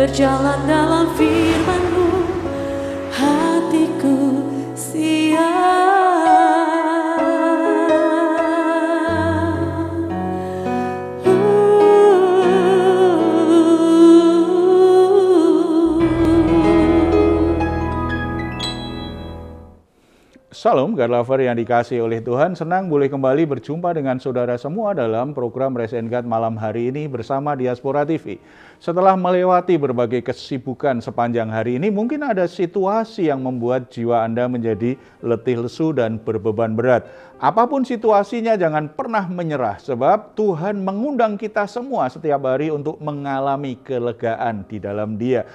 berjalan dalam firman-Mu, hatiku siap. Salam God Lover yang dikasihi oleh Tuhan, senang boleh kembali berjumpa dengan saudara semua dalam program Rest and God malam hari ini bersama Diaspora TV. Setelah melewati berbagai kesibukan sepanjang hari ini, mungkin ada situasi yang membuat jiwa Anda menjadi letih lesu dan berbeban berat. Apapun situasinya, jangan pernah menyerah, sebab Tuhan mengundang kita semua setiap hari untuk mengalami kelegaan di dalam Dia.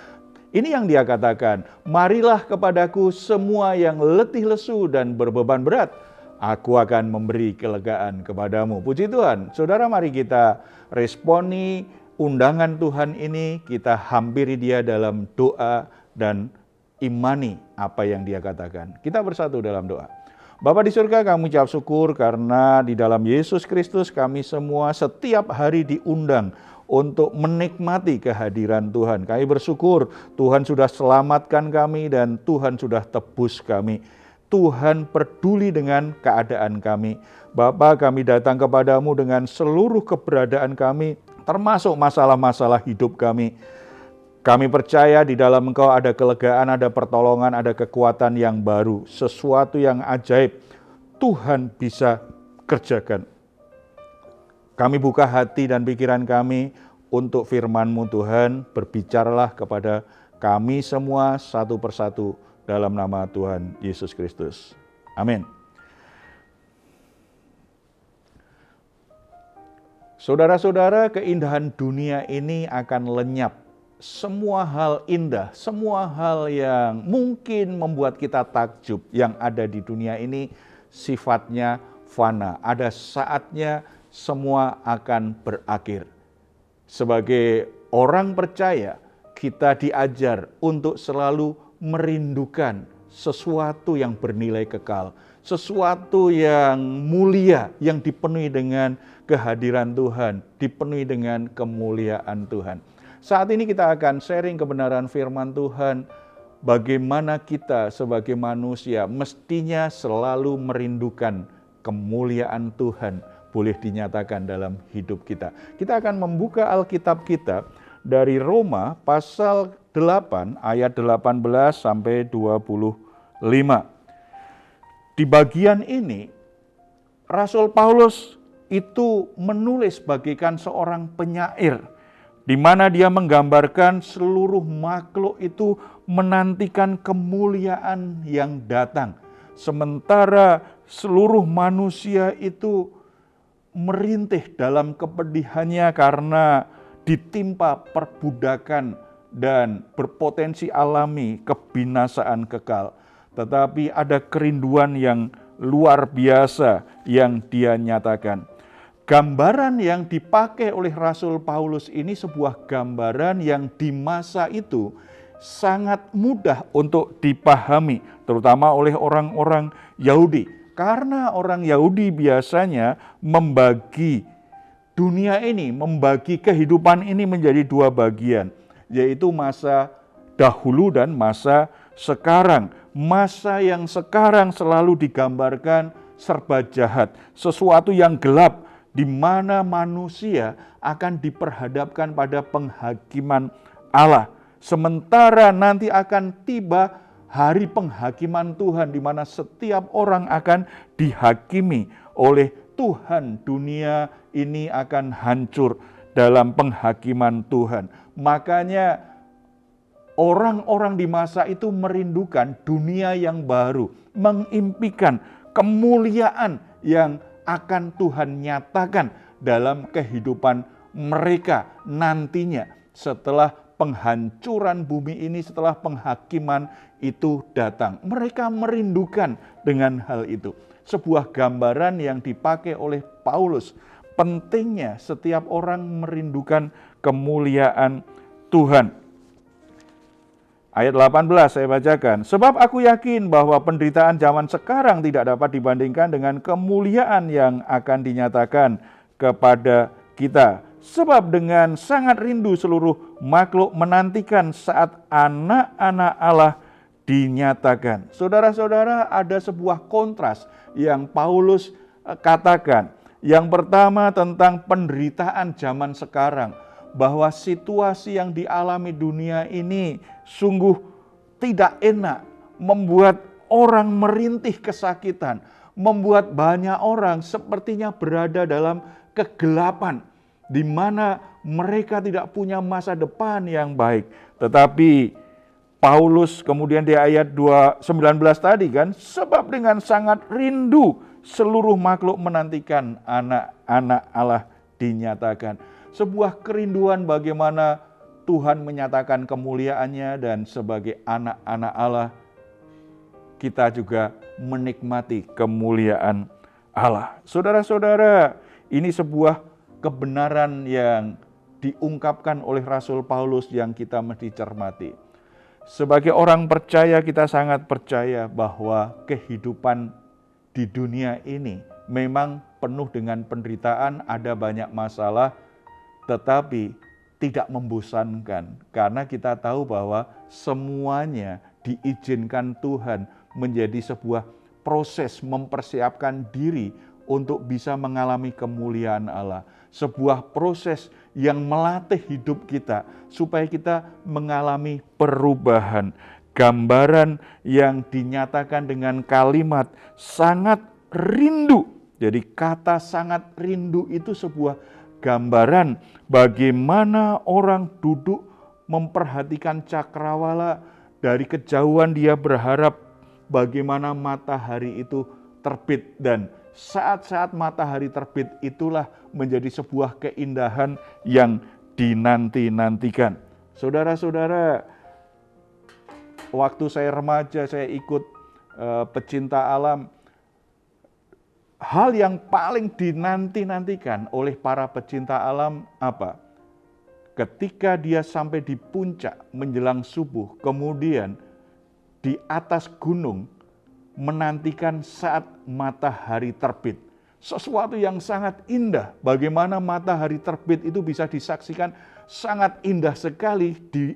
Ini yang Dia katakan, marilah kepadaku semua yang letih lesu dan berbeban berat, aku akan memberi kelegaan kepadamu. Puji Tuhan, saudara, mari kita responi undangan Tuhan ini, kita hampiri Dia dalam doa dan imani apa yang Dia katakan. Kita bersatu dalam doa. Bapa di surga, kami ucap syukur karena di dalam Yesus Kristus kami semua setiap hari diundang untuk menikmati kehadiran Tuhan. Kami bersyukur Tuhan sudah selamatkan kami dan Tuhan sudah tebus kami. Tuhan peduli dengan keadaan kami. Bapa, kami datang kepadamu dengan seluruh keberadaan kami, termasuk masalah-masalah hidup kami. Kami percaya di dalam Engkau ada kelegaan, ada pertolongan, ada kekuatan yang baru. Sesuatu yang ajaib Tuhan bisa kerjakan. Kami buka hati dan pikiran kami untuk firman-Mu Tuhan, berbicaralah kepada kami semua satu persatu dalam nama Tuhan Yesus Kristus. Amin. Saudara-saudara, keindahan dunia ini akan lenyap. Semua hal indah, semua hal yang mungkin membuat kita takjub yang ada di dunia ini sifatnya fana. Ada saatnya semua akan berakhir. Sebagai orang percaya, kita diajar untuk selalu merindukan sesuatu yang bernilai kekal, sesuatu yang mulia, yang dipenuhi dengan kehadiran Tuhan, dipenuhi dengan kemuliaan Tuhan. Saat ini kita akan sharing kebenaran firman Tuhan, bagaimana kita sebagai manusia mestinya selalu merindukan kemuliaan Tuhan boleh dinyatakan dalam hidup kita. Kita akan membuka Alkitab kita dari Roma pasal 8 ayat 18 sampai 25. Di bagian ini Rasul Paulus itu menulis bagaikan seorang penyair, di mana dia menggambarkan seluruh makhluk itu menantikan kemuliaan yang datang. Sementara seluruh manusia itu merintih dalam kepedihannya karena ditimpa perbudakan dan berpotensi alami kebinasaan kekal. Tetapi ada kerinduan yang luar biasa yang dia nyatakan. Gambaran yang dipakai oleh Rasul Paulus ini sebuah gambaran yang di masa itu sangat mudah untuk dipahami, terutama oleh orang-orang Yahudi. Karena orang Yahudi biasanya membagi dunia ini, membagi kehidupan ini menjadi dua bagian, yaitu masa dahulu dan masa sekarang. Masa yang sekarang selalu digambarkan serba jahat, sesuatu yang gelap, di mana manusia akan diperhadapkan pada penghakiman Allah. Sementara nanti akan tiba hari penghakiman Tuhan, di mana setiap orang akan dihakimi oleh Tuhan. Dunia ini akan hancur dalam penghakiman Tuhan. Makanya orang-orang di masa itu merindukan dunia yang baru, mengimpikan kemuliaan yang akan Tuhan nyatakan dalam kehidupan mereka nantinya setelah penghancuran bumi ini, setelah penghakiman itu datang. Mereka merindukan dengan hal itu. Sebuah gambaran yang dipakai oleh Paulus. Pentingnya setiap orang merindukan kemuliaan Tuhan. Ayat 18 saya bacakan. Sebab aku yakin bahwa penderitaan zaman sekarang tidak dapat dibandingkan dengan kemuliaan yang akan dinyatakan kepada kita. Sebab dengan sangat rindu seluruh makhluk menantikan saat anak-anak Allah dinyatakan. Saudara-saudara, ada sebuah kontras yang Paulus katakan. Yang pertama tentang penderitaan zaman sekarang, bahwa situasi yang dialami dunia ini sungguh tidak enak, membuat orang merintih kesakitan, membuat banyak orang sepertinya berada dalam kegelapan, di mana mereka tidak punya masa depan yang baik. Tetapi Paulus kemudian di ayat 19 tadi kan, sebab dengan sangat rindu seluruh makhluk menantikan anak-anak Allah dinyatakan. Sebuah kerinduan bagaimana Tuhan menyatakan kemuliaannya, dan sebagai anak-anak Allah kita juga menikmati kemuliaan Allah. Saudara-saudara, ini sebuah kebenaran yang diungkapkan oleh Rasul Paulus yang kita mesti cermati. Sebagai orang percaya, kita sangat percaya bahwa kehidupan di dunia ini memang penuh dengan penderitaan, ada banyak masalah, tetapi tidak membosankan. Karena kita tahu bahwa semuanya diizinkan Tuhan menjadi sebuah proses mempersiapkan diri untuk bisa mengalami kemuliaan Allah. Sebuah proses yang melatih hidup kita supaya kita mengalami perubahan. Gambaran yang dinyatakan dengan kalimat sangat rindu. Jadi kata sangat rindu itu sebuah gambaran bagaimana orang duduk memperhatikan cakrawala, dari kejauhan dia berharap bagaimana matahari itu terbit, dan saat-saat matahari terbit itulah menjadi sebuah keindahan yang dinanti-nantikan. Saudara-saudara, waktu saya remaja saya ikut pecinta alam. Hal yang paling dinanti-nantikan oleh para pecinta alam apa? Ketika dia sampai di puncak menjelang subuh, kemudian di atas gunung menantikan saat matahari terbit. Sesuatu yang sangat indah, bagaimana matahari terbit itu bisa disaksikan sangat indah sekali di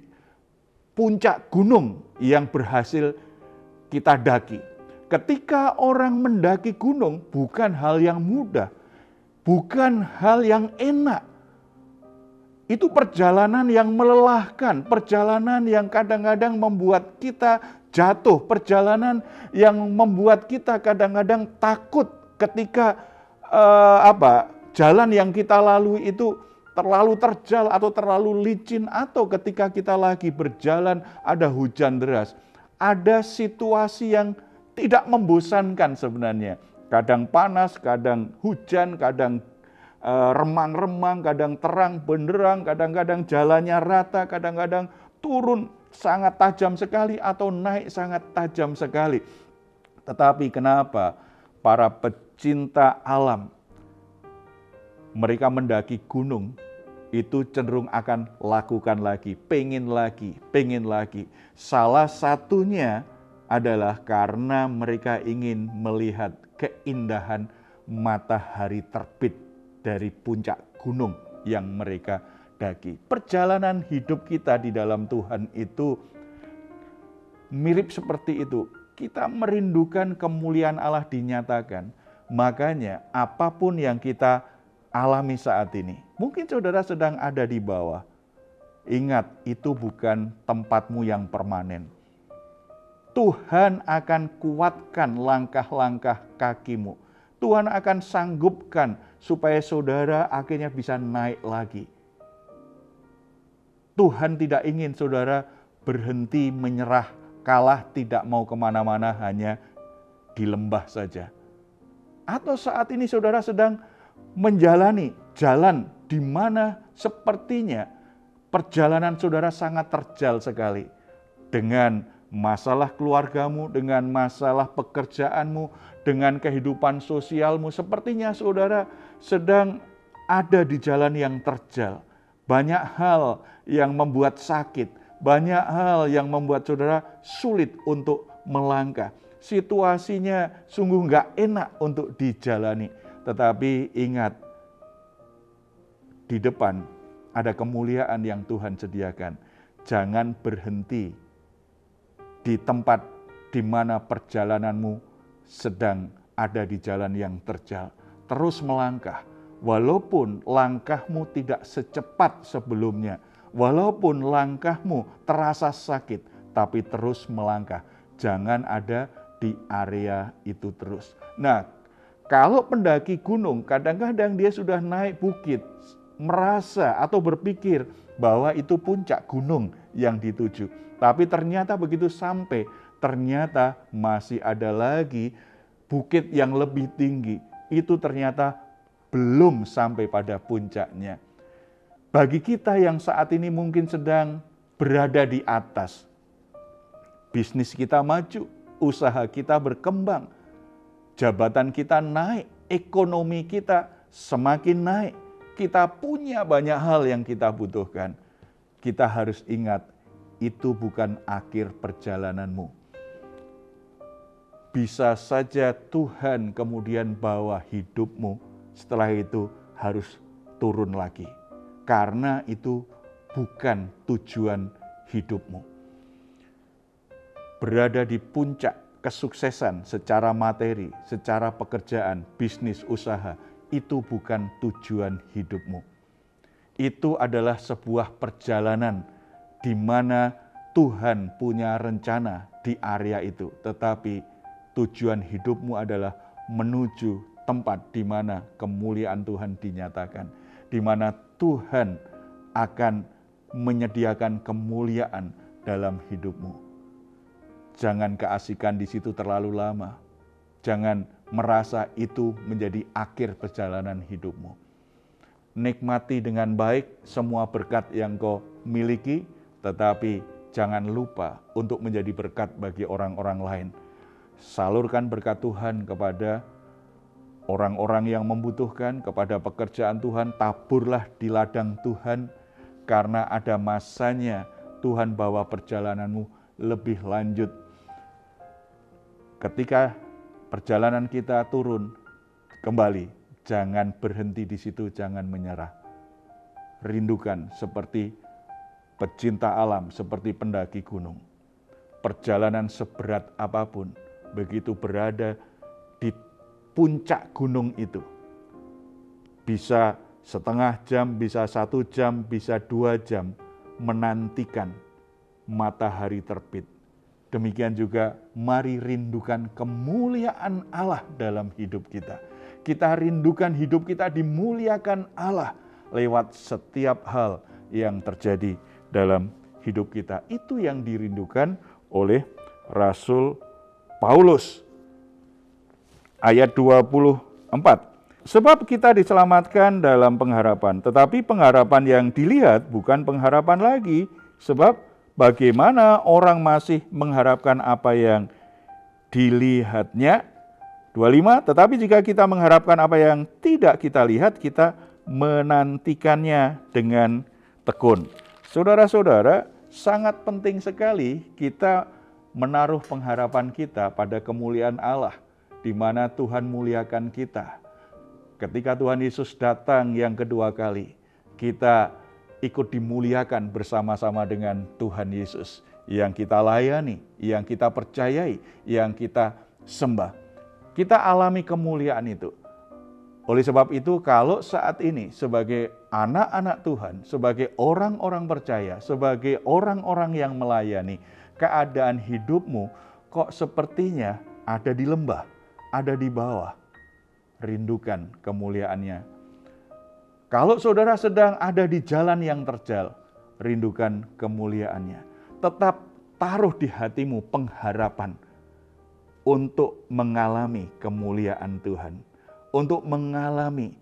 puncak gunung yang berhasil kita daki. Ketika orang mendaki gunung bukan hal yang mudah, bukan hal yang enak. Itu perjalanan yang melelahkan, perjalanan yang kadang-kadang membuat kita jatuh, perjalanan yang membuat kita kadang-kadang takut ketika jalan yang kita lalui itu terlalu terjal atau terlalu licin, atau ketika kita lagi berjalan ada hujan deras. Ada situasi yang tidak membosankan sebenarnya. Kadang panas, kadang hujan, kadang remang-remang, kadang terang benderang, kadang-kadang jalannya rata, kadang-kadang turun sangat tajam sekali atau naik sangat tajam sekali. Tetapi kenapa para pecinta alam, mereka mendaki gunung itu cenderung akan lakukan lagi, pengen lagi. Salah satunya adalah karena mereka ingin melihat keindahan matahari terbit dari puncak gunung yang mereka daki. Perjalanan hidup kita di dalam Tuhan itu mirip seperti itu. Kita merindukan kemuliaan Allah dinyatakan. Makanya apapun yang kita alami saat ini, mungkin saudara sedang ada di bawah. Ingat, itu bukan tempatmu yang permanen. Tuhan akan kuatkan langkah-langkah kakimu. Tuhan akan sanggupkan supaya saudara akhirnya bisa naik lagi. Tuhan tidak ingin saudara berhenti menyerah, kalah, tidak mau kemana-mana, hanya di lembah saja. Atau saat ini saudara sedang menjalani jalan di mana sepertinya perjalanan saudara sangat terjal sekali. Dengan masalah keluargamu, dengan masalah pekerjaanmu, dengan kehidupan sosialmu, sepertinya saudara sedang ada di jalan yang terjal. Banyak hal yang membuat sakit, banyak hal yang membuat saudara sulit untuk melangkah. Situasinya sungguh gak enak untuk dijalani. Tetapi ingat, di depan ada kemuliaan yang Tuhan sediakan. Jangan berhenti di tempat di mana perjalananmu sedang ada di jalan yang terjal. Terus melangkah, walaupun langkahmu tidak secepat sebelumnya, walaupun langkahmu terasa sakit, tapi terus melangkah. Jangan ada di area itu terus. Nah, kalau pendaki gunung, kadang-kadang dia sudah naik bukit, merasa atau berpikir bahwa itu puncak gunung yang dituju. Tapi ternyata begitu sampai, ternyata masih ada lagi bukit yang lebih tinggi. Itu ternyata belum sampai pada puncaknya. Bagi kita yang saat ini mungkin sedang berada di atas, bisnis kita maju, usaha kita berkembang, jabatan kita naik, ekonomi kita semakin naik, kita punya banyak hal yang kita butuhkan. Kita harus ingat, itu bukan akhir perjalananmu. Bisa saja Tuhan kemudian bawa hidupmu, setelah itu harus turun lagi. Karena itu bukan tujuan hidupmu. Berada di puncak kesuksesan secara materi, secara pekerjaan, bisnis, usaha, itu bukan tujuan hidupmu. Itu adalah sebuah perjalanan di mana Tuhan punya rencana di area itu. Tetapi tujuan hidupmu adalah menuju tempat di mana kemuliaan Tuhan dinyatakan. Di mana Tuhan akan menyediakan kemuliaan dalam hidupmu. Jangan keasikan di situ terlalu lama. Jangan merasa itu menjadi akhir perjalanan hidupmu. Nikmati dengan baik semua berkat yang kau miliki, tetapi jangan lupa untuk menjadi berkat bagi orang-orang lain. Salurkan berkat Tuhan kepada orang-orang yang membutuhkan, kepada pekerjaan Tuhan, taburlah di ladang Tuhan, karena ada masanya Tuhan bawa perjalananmu lebih lanjut. Ketika perjalanan kita turun kembali, jangan berhenti di situ, jangan menyerah. Rindukan seperti pecinta alam, seperti pendaki gunung. Perjalanan seberat apapun, begitu berada di puncak gunung itu, bisa setengah jam, bisa 1 jam, bisa 2 jam, menantikan matahari terbit. Demikian juga mari rindukan kemuliaan Allah dalam hidup kita. Kita rindukan hidup kita dimuliakan Allah lewat setiap hal yang terjadi dalam hidup kita. Itu yang dirindukan oleh Rasul Paulus. Ayat 24. Sebab kita diselamatkan dalam pengharapan, tetapi pengharapan yang dilihat bukan pengharapan lagi. Sebab bagaimana orang masih mengharapkan apa yang dilihatnya? 25. Tetapi jika kita mengharapkan apa yang tidak kita lihat, kita menantikannya dengan tekun. Saudara-saudara, sangat penting sekali kita menaruh pengharapan kita pada kemuliaan Allah, di mana Tuhan muliakan kita. Ketika Tuhan Yesus datang yang kedua kali, kita ikut dimuliakan bersama-sama dengan Tuhan Yesus, yang kita layani, yang kita percayai, yang kita sembah. Kita alami kemuliaan itu. Oleh sebab itu, kalau saat ini sebagai anak-anak Tuhan, sebagai orang-orang percaya, sebagai orang-orang yang melayani, keadaan hidupmu kok sepertinya ada di lembah, ada di bawah. Rindukan kemuliaannya. Kalau saudara sedang ada di jalan yang terjal, rindukan kemuliaannya. Tetap taruh di hatimu pengharapan untuk mengalami kemuliaan Tuhan, untuk mengalami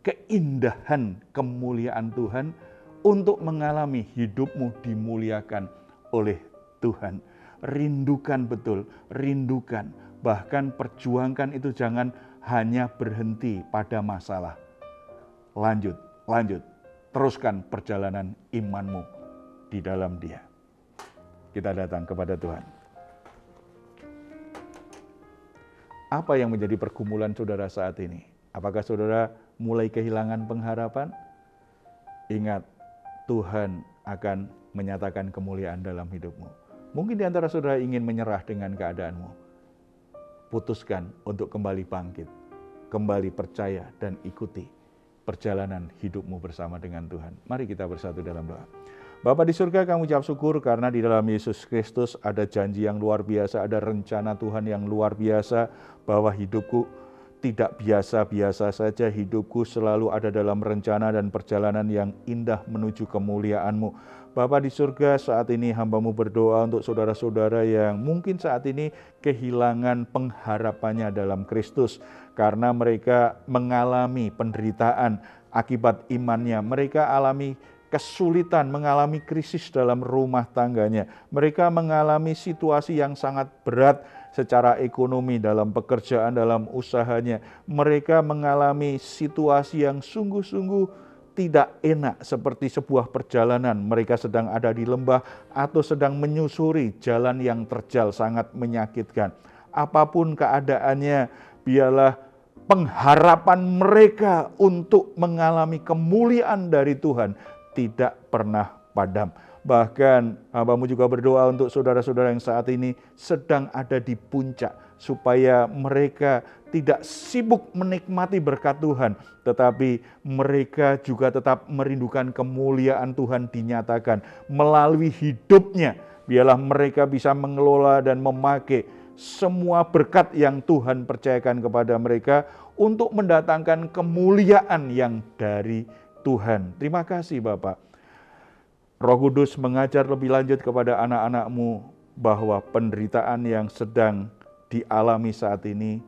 keindahan kemuliaan Tuhan, untuk mengalami hidupmu dimuliakan oleh Tuhan. Rindukan betul, rindukan. Bahkan perjuangkan itu, jangan hanya berhenti pada masalah. Lanjut, teruskan perjalanan imanmu di dalam Dia. Kita datang kepada Tuhan. Apa yang menjadi pergumulan saudara saat ini? Apakah saudara mulai kehilangan pengharapan? ingat, Tuhan akan menyatakan kemuliaan dalam hidupmu. Mungkin di antara saudara ingin menyerah dengan keadaanmu. Putuskan untuk kembali bangkit, kembali percaya dan ikuti perjalanan hidupmu bersama dengan Tuhan. Mari kita bersatu dalam doa. Bapa di surga, kami ucap syukur karena di dalam Yesus Kristus ada janji yang luar biasa, ada rencana Tuhan yang luar biasa, bahwa hidupku tidak biasa-biasa saja, hidupku selalu ada dalam rencana dan perjalanan yang indah menuju kemuliaan-Mu. Bapa di surga, saat ini hamba-Mu berdoa untuk saudara-saudara yang mungkin saat ini kehilangan pengharapannya dalam Kristus, karena mereka mengalami penderitaan akibat imannya, mereka alami kesulitan, mengalami krisis dalam rumah tangganya. Mereka mengalami situasi yang sangat berat secara ekonomi, dalam pekerjaan, dalam usahanya. Mereka mengalami situasi yang sungguh-sungguh tidak enak, seperti sebuah perjalanan. Mereka sedang ada di lembah atau sedang menyusuri jalan yang terjal, sangat menyakitkan. Apapun keadaannya, biarlah pengharapan mereka untuk mengalami kemuliaan dari Tuhan tidak pernah padam. Bahkan hamba-Mu juga berdoa untuk saudara-saudara yang saat ini sedang ada di puncak, supaya mereka tidak sibuk menikmati berkat Tuhan, tetapi mereka juga tetap merindukan kemuliaan Tuhan dinyatakan melalui hidupnya. Biarlah mereka bisa mengelola dan memakai semua berkat yang Tuhan percayakan kepada mereka untuk mendatangkan kemuliaan yang dari Tuhan. Terima kasih Bapak. Roh Kudus mengajar lebih lanjut kepada anak-anak-Mu bahwa penderitaan yang sedang dialami saat ini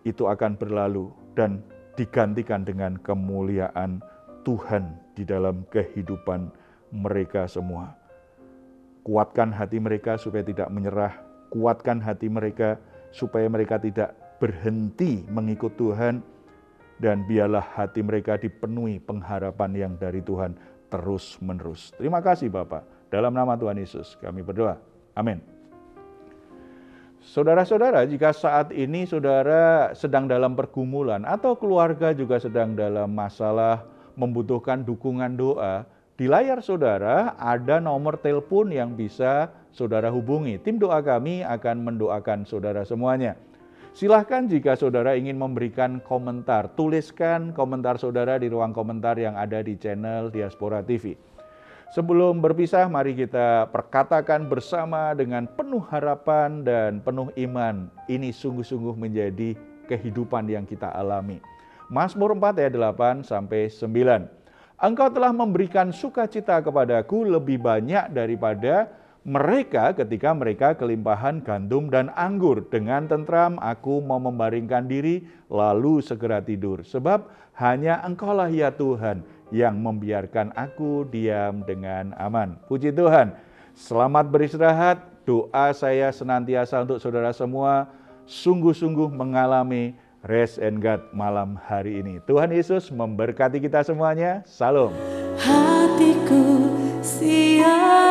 itu akan berlalu dan digantikan dengan kemuliaan Tuhan di dalam kehidupan mereka semua. Kuatkan hati mereka supaya tidak menyerah, kuatkan hati mereka supaya mereka tidak berhenti mengikut Tuhan, dan biarlah hati mereka dipenuhi pengharapan yang dari Tuhan terus-menerus. Terima kasih Bapak. Dalam nama Tuhan Yesus kami berdoa. Amin. Saudara-saudara, jika saat ini saudara sedang dalam pergumulan atau keluarga juga sedang dalam masalah, membutuhkan dukungan doa, di layar saudara ada nomor telepon yang bisa saudara hubungi. Tim doa kami akan mendoakan saudara semuanya. Silahkan jika saudara ingin memberikan komentar, tuliskan komentar saudara di ruang komentar yang ada di channel Diaspora TV. Sebelum berpisah, mari kita perkatakan bersama dengan penuh harapan dan penuh iman. Ini sungguh-sungguh menjadi kehidupan yang kita alami. Mazmur 4 ayat 8-9. Engkau telah memberikan sukacita kepadaku lebih banyak daripada mereka ketika mereka kelimpahan gandum dan anggur. Dengan tentram aku mau membaringkan diri, lalu segera tidur. Sebab hanya Engkaulah ya Tuhan yang membiarkan aku diam dengan aman. Puji Tuhan. Selamat beristirahat. Doa saya senantiasa untuk saudara semua sungguh-sungguh mengalami rest and God malam hari ini. Tuhan Yesus memberkati kita semuanya. Salam. Hatiku siap